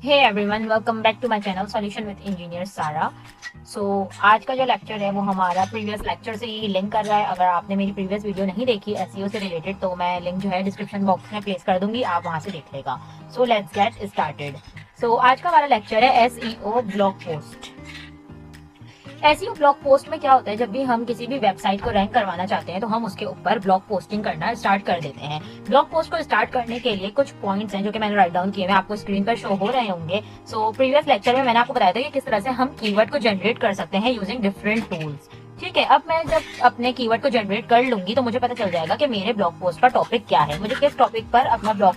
Hey everyone, welcome back to my channel solution with engineer Sara. आज का जो lecture है वो हमारा प्रीवियस लेक्चर से ही लिंक कर रहा है। अगर आपने मेरी प्रीवियस वीडियो नहीं देखी एसईओ से रिलेटेड तो मैं लिंक जो है डिस्क्रिप्शन बॉक्स में प्लेस कर दूंगी, आप वहां से देख लेगा। So let's get started. आज का हमारा लेक्चर है SEO blog post. SEO blog post में क्या होता है, जब भी हम किसी भी वेबसाइट को रैंक करवाना चाहते हैं तो हम उसके ऊपर ब्लॉग पोस्टिंग करना स्टार्ट कर देते हैं। ब्लॉग पोस्ट को स्टार्ट करने के लिए कुछ पॉइंट्स हैं जो कि मैंने राइट डाउन किए हैं, आपको स्क्रीन पर शो हो रहे होंगे। प्रीवियस लेक्चर में मैंने आपको बताया था कि किस तरह से हम कीवर्ड को जनरेट कर सकते हैं यूजिंग डिफरेंट टूल्स। ठीक है, अब मैं जब अपने कीवर्ड को जनरेट कर लूंगी तो मुझे पता चल जाएगा कि मेरे ब्लॉग पोस्ट का टॉपिक क्या है, मुझे किस टॉपिक पर अपना ब्लॉग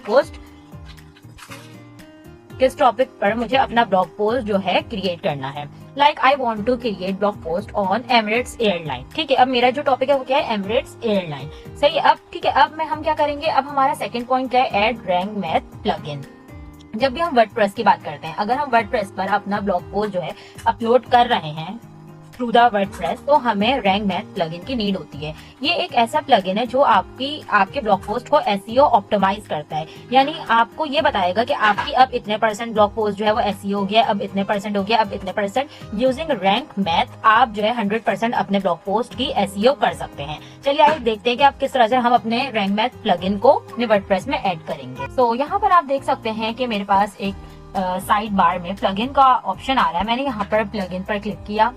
पोस्ट जो है क्रिएट करना है। Like I want to create blog post on Emirates airline. ठीक है, अब मेरा जो टॉपिक है वो क्या है, एमिरेट्स एयरलाइन। सही है, अब ठीक है, अब हम क्या करेंगे, अब हमारा सेकंड पॉइंट क्या है, एड रैंक मैथ प्लगइन। जब भी हम वर्डप्रेस की बात करते हैं, अगर हम वर्डप्रेस पर अपना ब्लॉग पोस्ट जो है अपलोड कर रहे हैं थ्रू द वर्डप्रेस तो हमें रैंक मैथ प्लगइन की नीड होती है। ये एक ऐसा प्लगइन है जो आपके ब्लॉग पोस्ट को एसईओ ऑप्टिमाइज करता है, यानी आपको ये बताएगा कि आपकी अब इतने % ब्लॉग पोस्ट जो है वो एसईओ हो गया, अब इतने % हो गया, अब इतने %। यूजिंग रैंक मैथ आप जो है 100% अपने ब्लॉग पोस्ट की एसईओ कर सकते हैं। चलिए आइए देखते हैं कि आप किस तरह से हम अपने रैंक मैथ प्लगइन को अपने वर्डप्रेस में ऐड करेंगे। यहाँ पर आप देख सकते हैं कि मेरे पास एक साइड बार में प्लगइन का ऑप्शन आ रहा है। मैंने यहाँ पर प्लगइन पर क्लिक किया।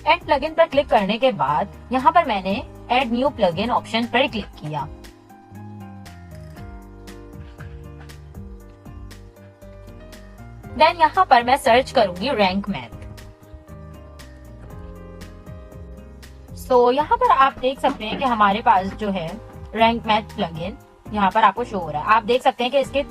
एड प्लगइन पर क्लिक करने के बाद यहाँ पर मैंने एड न्यू प्लगइन ऑप्शन पर क्लिक किया। देन यहाँ पर मैं सर्च करूंगी रैंक मैथ। यहाँ पर आप देख सकते हैं कि हमारे पास जो है रैंक मैथ प्लगइन यहाँ पर आपको शो हो रहा है। आप देख सकते हैं कि इसके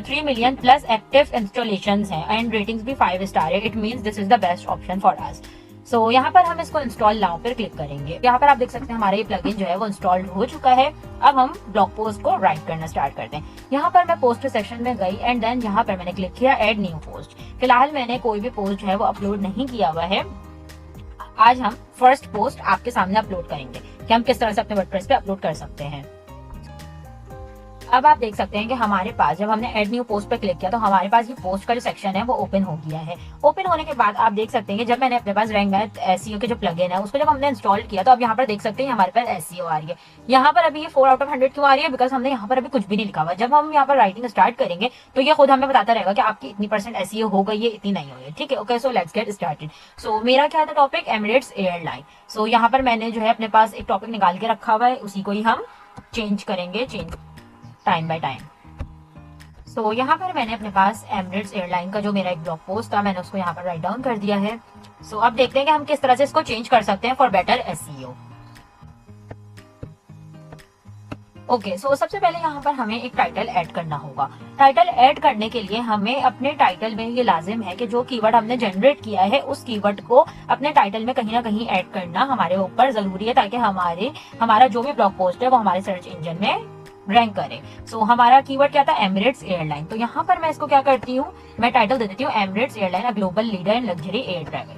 3 मिलियन प्लस एक्टिव इंस्टॉलेशन हैं एंड रेटिंग्स भी 5 स्टार है। It means this is the best option for us. यहाँ पर हम इसको इंस्टॉल नाउ पर क्लिक करेंगे। यहाँ पर आप देख सकते हैं हमारा ये प्लगइन जो है वो इंस्टॉल्ड हो चुका है। अब हम ब्लॉग पोस्ट को राइट करना स्टार्ट करते हैं। यहाँ पर मैं पोस्ट सेक्शन में गई एंड देन यहाँ पर मैंने क्लिक किया एड न्यू पोस्ट। फिलहाल मैंने कोई भी पोस्ट जो है वो अपलोड नहीं किया हुआ है। आज हम फर्स्ट पोस्ट आपके सामने अपलोड करेंगे कि हम किस तरह से अपने वर्डप्रेस पे अपलोड कर सकते हैं। अब आप देख सकते हैं कि हमारे पास जब हमने एड न्यू पोस्ट पर क्लिक किया तो हमारे पास ये पोस्ट का जो सेक्शन है वो ओपन हो गया है। ओपन होने के बाद आप देख सकते हैं कि जब मैंने अपने पास रैंक मैथ एसईओ के जो प्लगइन है उसको जब हमने इंस्टॉल किया तो अब यहाँ पर देख सकते हैं हमारे पास एसईओ आ रही है। यहाँ पर अभी ये 4 आउट ऑफ 100 क्यों आ रही है, बिकॉज हमने यहाँ पर अभी कुछ भी नहीं लिखा हुआ। जब हम यहाँ पर राइटिंग स्टार्ट करेंगे तो ये खुद हमें बताता रहेगा कि आपकी इतनी % एसईओ हो गई है, इतनी नहीं हुई है। ठीक है, okay, so let's get started. मेरा क्या था टॉपिक, एमिरेट्स एयरलाइन। यहाँ पर मैंने जो है अपने पास एक टॉपिक निकाल के रखा हुआ है, उसी को ही हम चेंज करेंगे टाइम बाय टाइम। यहाँ पर मैंने अपने पास एमिरेट्स एयरलाइन का जो मेरा एक ब्लॉग पोस्ट था मैंने उसको यहाँ पर राइट डाउन कर दिया है। अब देखते हैं कि हम किस तरह से इसको चेंज कर सकते हैं फॉर बेटर एसईओ। ओके, सबसे पहले यहाँ पर हमें एक टाइटल ऐड करना होगा। टाइटल ऐड करने के लिए हमें अपने टाइटल में ये लाजिम है कि जो कीवर्ड हमने जनरेट किया है उस कीवर्ड को अपने टाइटल में कहीं ना कहीं ऐड करना हमारे ऊपर जरूरी है, ताकि हमारा जो भी ब्लॉग पोस्ट है वो हमारे सर्च इंजन में रैंक करे। हमारा कीवर्ड क्या था, एमिरेट्स एयरलाइन। तो यहाँ पर मैं इसको क्या करती हूँ, मैं टाइटल दे देती हूँ Emirates airline a global leader in luxury air travel,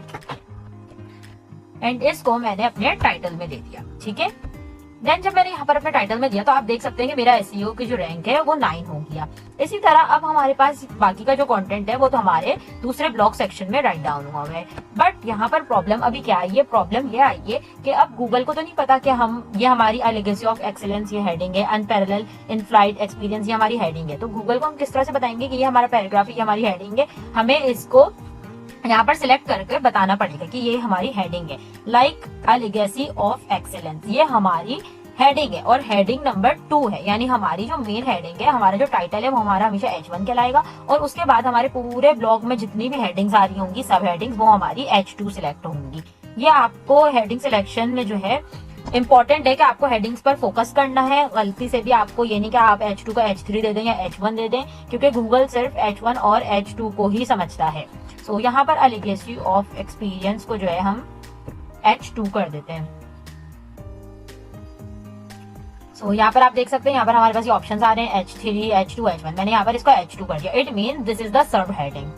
and इसको मैंने अपने टाइटल में दे दिया। ठीक है, देन जब मैंने यहाँ पर अपने टाइटल में दिया तो आप देख सकते हैं कि मेरा एसईओ की जो रैंक है वो 9 हो गया। इसी तरह अब हमारे पास बाकी का जो कंटेंट है वो तो हमारे दूसरे ब्लॉग सेक्शन में राइट डाउन हुआ है। बट यहाँ पर प्रॉब्लम अभी क्या आई है, प्रॉब्लम ये आई है कि अब गूगल को तो नहीं पता कि ये हमारी लेगेसी ऑफ एक्सीलेंस ये हेडिंग है, अनपैरेलल इन फ्लाइट एक्सपीरियंस ये हमारी हेडिंग है। तो गूगल को हम किस तरह से बताएंगे कि ये हमारा पैराग्राफ, ये हमारी हेडिंग है। हमें इसको यहाँ पर सिलेक्ट करके बताना पड़ेगा कि ये हमारी हेडिंग है, like a legacy of excellence, ये हमारी हेडिंग है और हेडिंग नंबर 2 है। यानी हमारी जो मेन हेडिंग है, हमारा जो टाइटल है वो हमारा हमेशा H1 कहलाएगा और उसके बाद हमारे पूरे ब्लॉग में जितनी भी हेडिंग्स आ रही होंगी, सब हेडिंग्स, वो हमारी H2 सिलेक्ट होंगी। ये आपको हेडिंग सिलेक्शन में जो है इंपॉर्टेंट है कि आपको हेडिंग्स पर फोकस करना है। गलती से भी आपको ये नहीं कि आप H2 का H3 दे दें या H1 दे दें, क्योंकि गूगल सिर्फ H1 और H2 को ही समझता है। यहाँ पर लेगेसी ऑफ एक्सपीरियंस को जो है हम H2 कर देते हैं। यहाँ पर आप देख सकते हैं, यहाँ पर हमारे पास ये ऑप्शंस आ रहे हैं H3, H2, H1। मैंने यहाँ पर इसको H2 कर दिया। It mean this is the sub heading.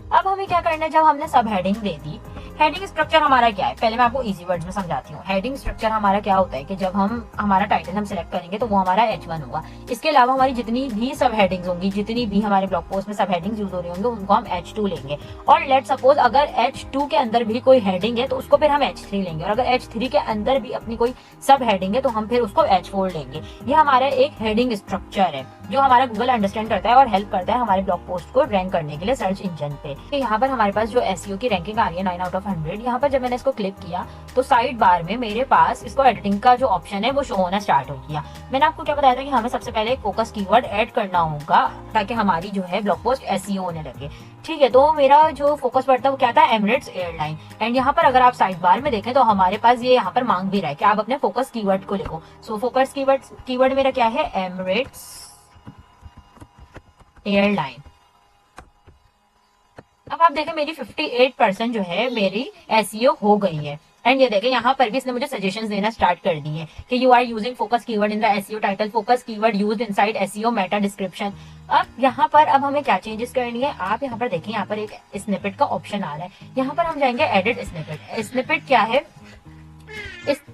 अब हमें क्या करना है, जब हमने सब हेडिंग दे दी हेडिंग स्ट्रक्चर हमारा क्या है, पहले मैं आपको इजी वर्ड्स में समझाती हूँ। हेडिंग स्ट्रक्चर हमारा क्या होता है कि जब हम हमारा टाइटल हम सिलेक्ट करेंगे तो वो हमारा H1 होगा। इसके अलावा हमारी जितनी भी सब हेडिंग्स होंगी, जितनी भी हमारे ब्लॉग पोस्ट में सब हेडिंग्स यूज हो रही होंगी, उनको हम H2 लेंगे। और लेट सपोज अगर H2 के अंदर भी कोई हेडिंग है तो उसको फिर हम H3 लेंगे, और अगर H3 के अंदर भी अपनी कोई सब हेडिंग है तो हम फिर उसको H4 लेंगे। ये हमारा एक हेडिंग स्ट्रक्चर है जो हमारा गूगल अंडरस्टैंड करता है और हेल्प करता है हमारे ब्लॉग पोस्ट को रैंक करने के लिए सर्च इंजन पे। तो यहाँ पर हमारे पास जो SEO की रैंकिंग आ रही है 9 आउट ऑफ 100, यहाँ पर जब मैंने इसको क्लिक किया तो साइड बार में मेरे पास इसको एडिटिंग का जो ऑप्शन है वो शो होना स्टार्ट हो गया। मैंने आपको क्या बताया था कि हमें सबसे पहले फोकस कीवर्ड ऐड करना होगा ताकि हमारी जो है ब्लॉग पोस्ट SEO होने लगे। ठीक है, तो मेरा जो फोकस वर्ड था वो क्या था, एमिरेट्स एयरलाइन। एंड यहाँ पर अगर आप साइड बार में देखें तो हमारे पास ये यहाँ पर मांग भी रहा है कि आप अपने फोकस कीवर्ड को लिखो। सो फोकस कीवर्ड मेरा क्या है, एमिरेट्स एयरलाइन। अब आप देखें मेरी 58% जो है मेरी SEO हो गई है। एंड ये देखें यहाँ पर भी इसने मुझे सजेशंस देना स्टार्ट कर दिए हैं कि you are using focus keyword in the SEO title, focus keyword used inside SEO meta description. अब यहाँ पर अब हमें क्या चेंजेस करनी है, आप यहाँ पर देखिए, यहाँ पर एक स्निपेट का ऑप्शन आ रहा है। यहाँ पर हम जाएंगे एडिट स्निपेट। स्निपेट क्या है,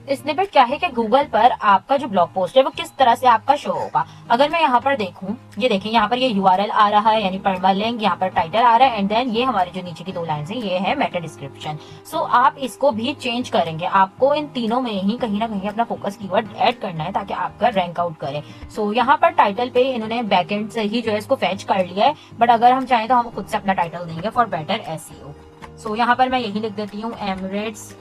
स्निपेट क्या है कि गूगल पर आपका जो ब्लॉग पोस्ट है वो किस तरह से आपका शो होगा। अगर मैं यहाँ पर देखूं, ये देखें यहाँ पर ये URL आ रहा है यानी परमालिंक, यहाँ पर टाइटल आ रहा है, एंड देन ये हमारे जो नीचे की 2 लाइन्स हैं ये है मेटा डिस्क्रिप्शन। सो आप इसको भी चेंज करेंगे, आपको इन तीनों में ही कहीं ना कहीं अपना फोकस कीवर्ड ऐड करना है ताकि आपका रैंक आउट करे। सो यहाँ पर टाइटल पे इन्होंने बैकएंड से ही जो है इसको फैच कर लिया है, बट अगर हम चाहें तो हम खुद से अपना टाइटल देंगे फॉर बेटर SEO। सो यहाँ पर मैं यही लिख देती हूँ, Emirates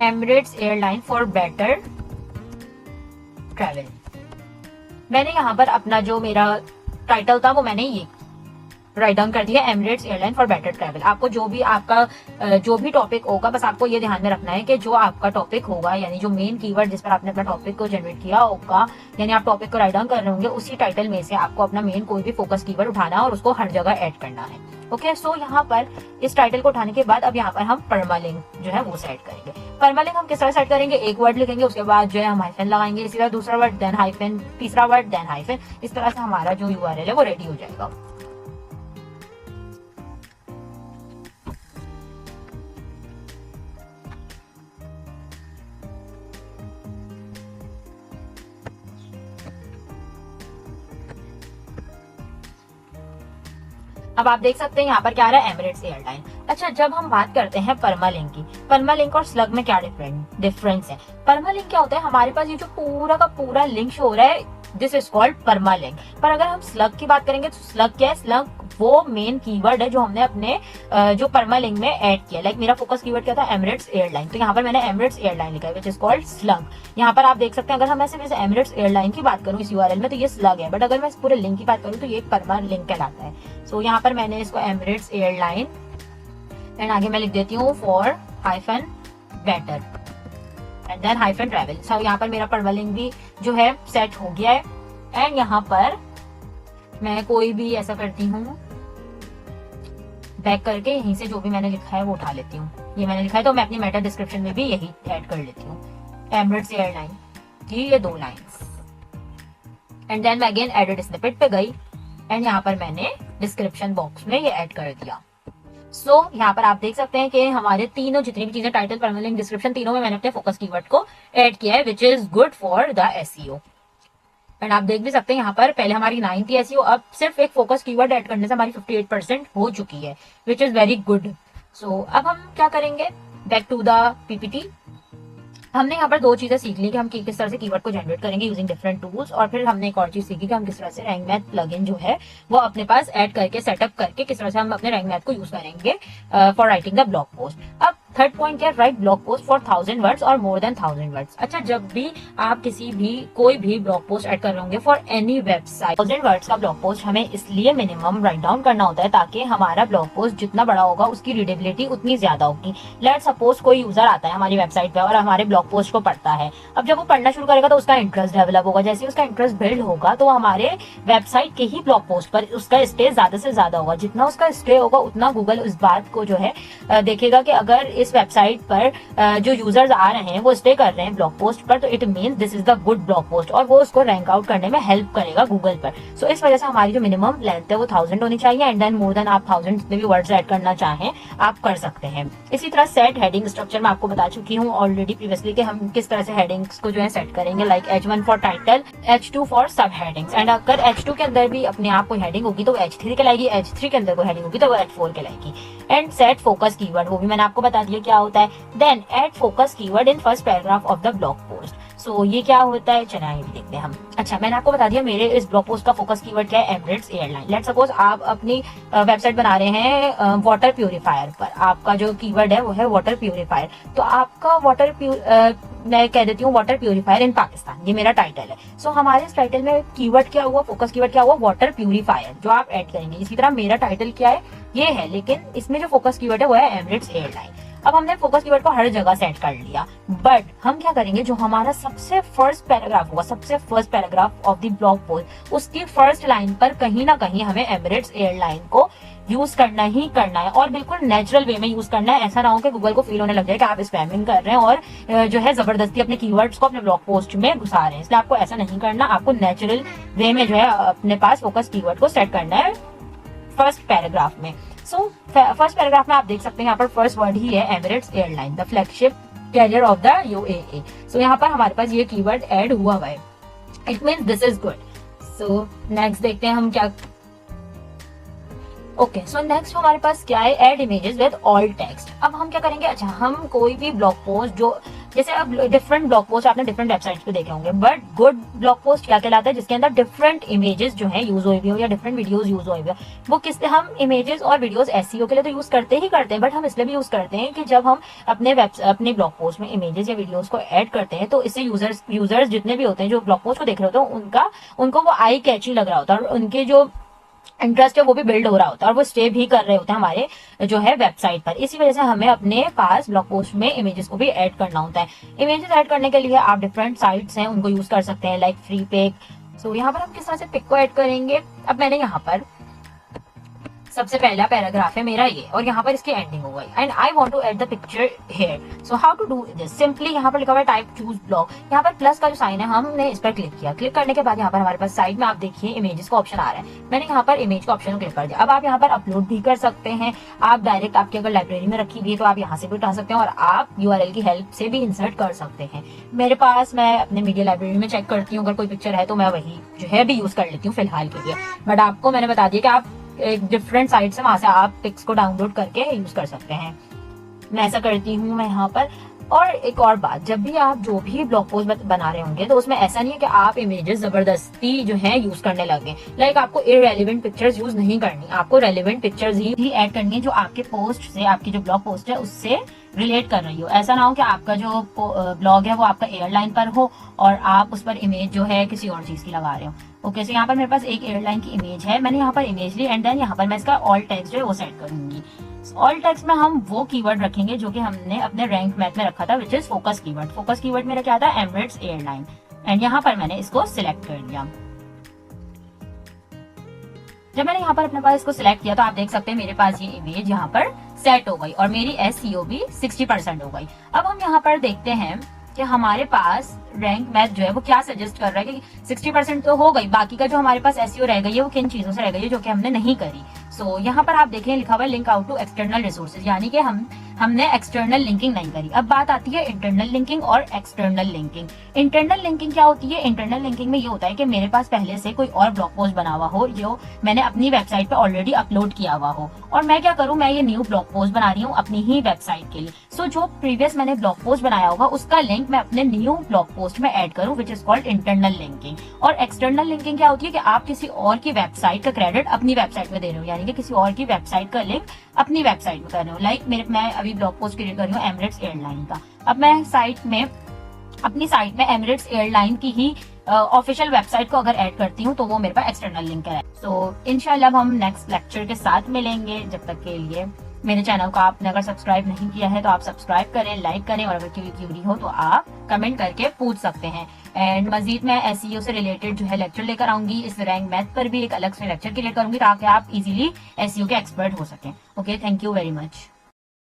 Emirates airline for better travel. मैंने यहाँ पर अपना जो मेरा टाइटल था वो मैंने ये राइट डाउन कर दिया, Emirates airline for better travel. आपको जो भी आपका जो भी टॉपिक होगा, बस आपको ये ध्यान में रखना है कि जो आपका टॉपिक होगा यानी जो मेन कीवर्ड जिस पर आपने अपना टॉपिक को जनरेट किया होगा, यानी आप टॉपिक को राइट डाउन कर रहे होंगे, उसी टाइटल में से आपको अपना मेन कोई भी फोकस कीवर्ड उठाना है और उसको हर जगह ऐड करना है। ओके, सो यहाँ पर इस टाइटल को उठाने के बाद अब यहाँ पर हम परमालिंक जो है वो सेट करेंगे। परमालिंक हम किस तरह सेट करेंगे, एक वर्ड लिखेंगे, उसके बाद जो है हम हाइफन लगाएंगे, इसी तरह दूसरा वर्ड देन हाइफन, तीसरा वर्ड देन हाइफन, इस तरह से हमारा जो URL है वो रेडी हो जाएगा। अब आप देख सकते हैं यहाँ पर क्या आ रहा है, एमिरेट्स एयरलाइन। अच्छा, जब हम बात करते हैं परमालिंक की, परमालिंक और स्लग में क्या डिफरेंस है। परमालिंक क्या होता है, हमारे पास ये जो पूरा का पूरा लिंक शो हो रहा है, दिस इज कॉल्ड परमालिंक। पर अगर हम स्लग की बात करेंगे तो स्लग क्या है, स्लग वो मेन कीवर्ड है जो हमने अपने जो परमालिंक में ऐड किया। लाइक मेरा फोकस कीवर्ड क्या था, एमिरेट्स एयरलाइन, तो यहाँ पर मैंने एमिरेट्स एयरलाइन लिखा है विच इज कॉल्ड स्लग। यहाँ पर आप देख सकते हैं अगर हम सिर्फ एमिरेट्स एयरलाइन की बात करूँ इस URL में तो ये स्लग है, बट अगर मैं इस पूरे लिंक की बात करूँ तो ये परमालिंक कहलाता है। सो यहाँ पर मैंने इसको एमिरेट्स एयरलाइन एंड आगे मैं लिख देती हूँ for hyphen better and then hyphen travel. So यहाँ पर मेरा परमालिंक भी जो है सेट हो गया है। एंड यहाँ पर मैं कोई भी ऐसा करती हूँ, बैक करके यहीं से जो भी मैंने लिखा है वो उठा लेती हूँ। ये मैंने लिखा है तो मैं अपनी मेटा डिस्क्रिप्शन में भी यही ऐड कर लेती हूँ, एमिरेट्स एयरलाइन की ये 2 लाइंस। एंड देन मैं अगेन एडिट स्निपेट पे गई एंड यहाँ पर मैंने डिस्क्रिप्शन बॉक्स में ये ऐड कर दिया। सो यहाँ पर आप देख सकते हैं कि हमारे तीनों जितनी भी चीजें, टाइटल, परमालिंक, डिस्क्रिप्शन, तीनों में मैंने अपने फोकस कीवर्ड को ऐड किया है which is good for the SEO। And आप देख भी सकते हैं यहाँ पर पहले हमारी 9 थी SEO, अब सिर्फ एक फोकस कीवर्ड ऐड करने से हमारी 58% हो चुकी है विच इज वेरी गुड। सो अब हम क्या करेंगे, बैक टू द PPT। हमने यहाँ पर 2 चीजें सीख ली कि हम किस तरह से कीवर्ड को जनरेट करेंगे यूजिंग डिफरेंट टूल्स, और फिर हमने एक और चीज सीखी कि हम किस तरह से रैंक मैथ प्लगइन जो है वो अपने पास ऐड करके सेटअप करके किस तरह से हम अपने रैंक मैथ को यूज करेंगे for writing the blog post. अब थर्ड पॉइंट क्या, right blog post for 1000 words और मोर देन 1000 वर्ड्स। अच्छा, जब भी आप किसी भी कोई भी ब्लॉग पोस्ट ऐड कर रहे होंगे फॉर एनी वेबसाइट, 1000 वर्ड्स का ब्लॉग पोस्ट हमें इसलिए मिनिमम राइट डाउन करना होता है ताकि हमारा ब्लॉग पोस्ट जितना बड़ा होगा उसकी रीडेबिलिटी उतनी ज्यादा होगी। लेट सपोज कोई यूजर आता है हमारी वेबसाइट पे और हमारे ब्लॉग पोस्ट को पढ़ता है, अब जब वो पढ़ना शुरू करेगा तो उसका इंटरेस्ट डेवलप होगा, जैसे उसका इंटरेस्ट बिल्ड होगा तो हमारे वेबसाइट के ही ब्लॉग पोस्ट पर उसका स्टे ज्यादा से ज्यादा होगा। जितना उसका स्टे होगा उतना गूगल उस बात को जो है देखेगा कि अगर इस वेबसाइट पर जो यूजर्स आ रहे हैं वो स्टे कर रहे हैं ब्लॉग पोस्ट पर, तो it means this is the good blog post और वो उसको रैंक आउट करने में हेल्प करेगा गूगल पर। सो इस वजह से हमारी जो मिनिमम लेंथ है वो 1000 होनी चाहिए एंड देन मोर देन आप 1000 जितने भी वर्ड्स ऐड करना चाहें आप कर सकते हैं। इसी तरह सेट हेडिंग स्ट्रक्चर मैं आपको बता चुकी हूँ ऑलरेडी प्रीवियसली कि हम किस तरह से हेडिंग्स को जो है सेट करेंगे, like H1 for title, H2 for सब हेडिंग्स, एंड अगर H2 के अंदर भी अपने आप कोई हेडिंग होगी तो वो H3 कहलाएगी, H3 के अंदर कोई हेडिंग होगी तो वो H4 कहलाएगी। एंड सेट फोकस कीवर्ड, वो भी मैंने आपको बता दिया क्या होता है। Then add focus keyword in first paragraph of the blog post. So ये क्या होता है, चलिए ये भी देखते हैं हम। अच्छा, मैंने आपको बता दिया मेरे इस ब्लॉग पोस्ट का फोकस कीवर्ड क्या है, एमिरेट्स एयरलाइन। लेट्स सपोज आप अपनी वेबसाइट बना रहे हैं वाटर प्यूरिफायर पर, आपका जो कीवर्ड है वो है वाटर प्यूरिफायर, तो आपका मैं कह देती हूँ वाटर प्यूरिफायर इन पाकिस्तान, ये मेरा टाइटल है। सो हमारे इस टाइटल में कीवर्ड क्या हुआ, फोकस कीवर्ड क्या हुआ, वाटर प्यूरिफायर, जो आप ऐड करेंगे। इसी तरह मेरा टाइटल क्या है, ये है, लेकिन इसमें जो फोकस कीवर्ड है वो है एमिरेट्स एयरलाइन। अब हमने फोकस कीवर्ड को हर जगह सेट कर लिया, बट हम क्या करेंगे, जो हमारा सबसे फर्स्ट पैराग्राफ होगा, सबसे first paragraph of the blog post, उसकी फर्स्ट लाइन पर कहीं ना कहीं हमें एमिरेट्स एयरलाइन को यूज करना ही करना है और बिल्कुल नेचुरल वे में यूज करना है। ऐसा ना हो कि गूगल को फील होने लग जाए कि आप स्पैमिंग कर रहे हैं और जो है जबरदस्ती अपने कीवर्ड्स को अपने ब्लॉग पोस्ट में घुसा रहे हैं। इसलिए आपको ऐसा नहीं करना, आपको नेचुरल वे में जो है अपने पास फोकस कीवर्ड को सेट करना है फर्स्ट पैराग्राफ में। सो फर्स्ट पैराग्राफ में आप देख सकते हैं यहाँ पर फर्स्ट वर्ड ही है Emirates airline, the flagship carrier of the UAE। सो यहाँ पर हमारे पास ये कीवर्ड ऐड हुआ है, it means this is good. So next देखते हैं हम क्या। ओके, सो नेक्स्ट हमारे पास क्या है, add images with all text. अब हम क्या करेंगे, अच्छा हम कोई भी ब्लॉग पोस्ट जो, जैसे अब डिफरेंट ब्लॉग पोस्ट आपने डिफरेंट वेबसाइट्स पे देखे होंगे, बट गुड ब्लॉग पोस्ट क्या कहलाता है, जिसके अंदर डिफरेंट इमेजेस जो है यूज हुए भी हो या डिफरेंट वीडियोस यूज हुए भी हो। वो किस, हम इमेजेस और वीडियोस SEO के लिए तो यूज करते ही करते हैं, बट हम इसलिए भी यूज करते हैं कि जब हम अपने ब्लॉग पोस्ट में इमेजेस या वीडियोस को ऐड करते हैं तो इससे यूजर्स जितने भी होते हैं जो ब्लॉग पोस्ट को देख रहे होते हैं उनको वो आई कैची लग रहा होता है और उनके जो इंटरेस्ट है वो भी बिल्ड हो रहा होता है और वो स्टे भी कर रहे होते हैं हमारे जो है वेबसाइट पर। इसी वजह से हमें अपने पास ब्लॉग पोस्ट में इमेजेस को भी ऐड करना होता है। इमेजेस ऐड करने के लिए आप डिफरेंट साइट्स हैं उनको यूज कर सकते हैं, लाइक फ्री पिक। सो यहाँ पर हम किस तरह से पिक को ऐड करेंगे, अब मैंने यहाँ पर सबसे पहला पैराग्राफ है मेरा ये और यहाँ पर इसकी एंडिंग हो गई and I want to add the picture here. So how to do this, simply यहाँ पर लिखा हुआ है टाइप चूज ब्लॉग, यहाँ पर प्लस का जो साइन है हमने इस पर क्लिक किया। क्लिक करने के बाद यहाँ पर हमारे पास साइड में आप देखिए इमेजेस का ऑप्शन आ रहा है, मैंने यहाँ पर इमेज का ऑप्शन क्लिक कर दिया। अब आप यहाँ पर अपलोड भी कर सकते हैं, आप डायरेक्ट आपकी अगर लाइब्रेरी में रखी हुई है तो आप यहाँ से भी उठा सकते हैं और आप URL की हेल्प से भी इंसर्ट कर सकते हैं। मेरे पास, मैं अपने मीडिया लाइब्रेरी में चेक करती हूँ, अगर कोई पिक्चर है तो मैं वही जो है भी यूज कर लेती हूँ फिलहाल के लिए, बट आपको मैंने बता दिया कि आप एक डिफरेंट साइट से वहां से आप पिक्स को डाउनलोड करके यूज कर सकते हैं। मैं ऐसा करती हूँ मैं यहाँ पर। और एक और बात, जब भी आप जो भी ब्लॉग पोस्ट बना रहे होंगे तो उसमें ऐसा नहीं है कि आप इमेजेस जबरदस्ती जो है यूज करने लगे, लाइक आपको इररेलेवेंट पिक्चर्स यूज नहीं करनी, आपको रेलेवेंट पिक्चर्स ही ऐड करनी है जो आपके पोस्ट से, आपकी जो ब्लॉग पोस्ट है उससे रिलेट कर रही हो। ऐसा ना हो कि आपका जो ब्लॉग है वो आपका एयरलाइन पर हो और आप उस पर इमेज जो है किसी और चीज की लगा रहे हो। ओके, सो यहाँ पर मेरे पास एक एयरलाइन की इमेज है, मैंने यहाँ पर इमेज ली एंड देन यहाँ पर मैं इसका ऑल टेक्स्ट जो है वो सेट करूंगी। ऑल टेक्स्ट में हम वो कीवर्ड रखेंगे जो कि हमने अपने रैंक मैथ में रखा था, which is focus keyword. Focus keyword मेरा क्या था, एमिरेट्स एयरलाइन, एंड यहाँ पर मैंने इसको सिलेक्ट कर लिया। जब मैंने यहाँ पर अपने पास इसको सिलेक्ट किया तो आप देख सकते हैं मेरे पास ये इमेज यहाँ पर सेट हो गई और मेरी SEO भी 60% हो गई। अब हम यहाँ पर देखते हैं कि हमारे पास रैंक मैथ जो है वो क्या सजेस्ट कर रहा है कि 60% तो हो गई, बाकी का जो हमारे पास SEO रह गई है वो किन चीजों से रह गई है जो कि हमने नहीं करी। सो यहाँ पर आप देखें लिखा हुआ है link out to external resources, यानी कि हमने एक्सटर्नल लिंकिंग नहीं करी। अब बात आती है इंटरनल लिंकिंग और एक्सटर्नल लिंकिंग। इंटरनल लिंकिंग क्या होती है, इंटरनल लिंकिंग में ये होता है कि मेरे पास पहले से कोई और ब्लॉग पोस्ट बना हुआ हो जो मैंने अपनी वेबसाइट पे ऑलरेडी अपलोड किया हुआ हो और मैं क्या करूं, मैं ये न्यू ब्लॉग पोस्ट बना रही हूँ अपनी ही वेबसाइट के लिए। सो जो प्रीवियस मैंने ब्लॉग पोस्ट बनाया होगा उसका लिंक मैं अपने न्यू ब्लॉग पोस्ट में ऐड करूं, which is called internal linking. और एक्सटर्नल लिंकिंग क्या होती है कि आप किसी और की वेबसाइट का क्रेडिट अपनी वेबसाइट में दे रहे हो, यानी कि किसी और की वेबसाइट का लिंक अपनी वेबसाइट में कर रहे हो। लाइक मैं अभी ब्लॉग पोस्ट क्रिएट कर रही हूँ एमिरेट्स एयरलाइन का, अब मैं अपनी साइट में एमिरेट्स एयरलाइन की ही ऑफिशियल वेबसाइट को अगर ऐड करती हूँ तो वो मेरे पास एक्सटर्नल लिंक है। सो इंशाल्लाह हम नेक्स्ट लेक्चर के साथ मिलेंगे। जब तक के लिए मेरे चैनल को आपने अगर सब्सक्राइब नहीं किया है तो आप सब्सक्राइब करें, लाइक करें और अगर कोई क्यूरी हो तो आप कमेंट करके पूछ सकते हैं। एंड मजीद मैं SEO से रिलेटेड जो है लेक्चर लेकर आऊंगी, इस रैंक मैथ पर भी एक अलग से लेक्चर क्रिएट करूंगी ताकि आप इजीली SEO के एक्सपर्ट हो सकें। Okay, thank you very much.